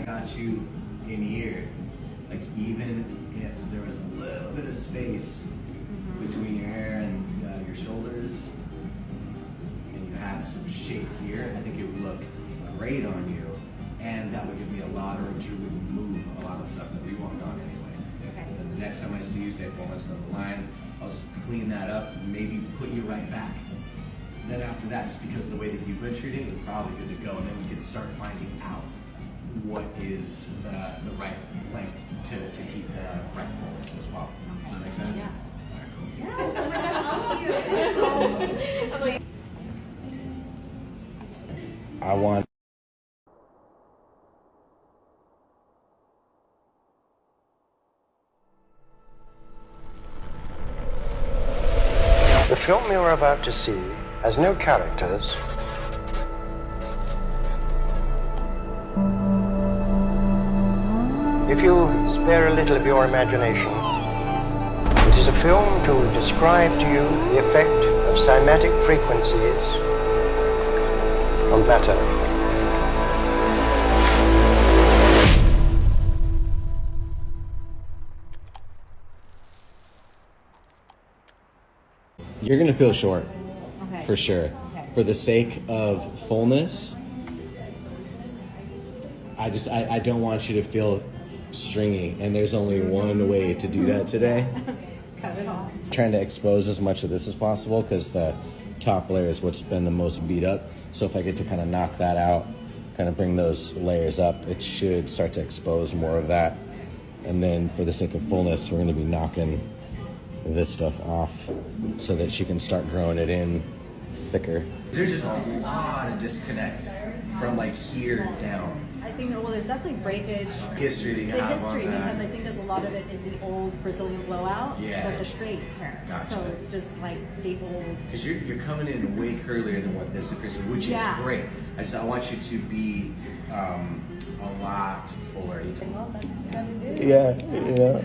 got you in here, like even if there was a little bit of space between your hair and your shoulders, and you have some shape here, I think it would look great on you, and that would give me a lot of room to remove a lot of stuff that we want on anyway. Okay. And the next time I see you, say 4 months down the line, I'll just clean that up and maybe put you right back. Then after that, just because of the way that you've been treated, you're probably good to go, and then we can start finding out what is the right length to keep the right fullness as well. Does that make sense? Yeah. All right, cool. Yes, oh my God, all of you. I want. The film you're about to see has no characters. If you spare a little of your imagination, it is a film to describe to you the effect of cymatic frequencies on matter. You're gonna feel short, Okay. for sure. Okay. For the sake of fullness, I don't want you to feel stringy, and there's only one way to do that today. Cut it off. Trying to expose as much of this as possible because the top layer is what's been the most beat up. So if I get to kind of knock that out, kind of bring those layers up, it should start to expose more of that. And then for the sake of fullness, we're going to be knocking this stuff off so that she can start growing it in thicker. There's just a lot of disconnect from like here down. I think, well, there's definitely breakage. History that you The have history, on that. because I think there's a lot of it is the old Brazilian blowout, Yeah. but the straight hair. Gotcha. So it's just like the old. Because you're coming in way curlier than what this appears to be, which Yeah. is great. I want you to be a lot fuller. Well, that's what you gotta do. Yeah.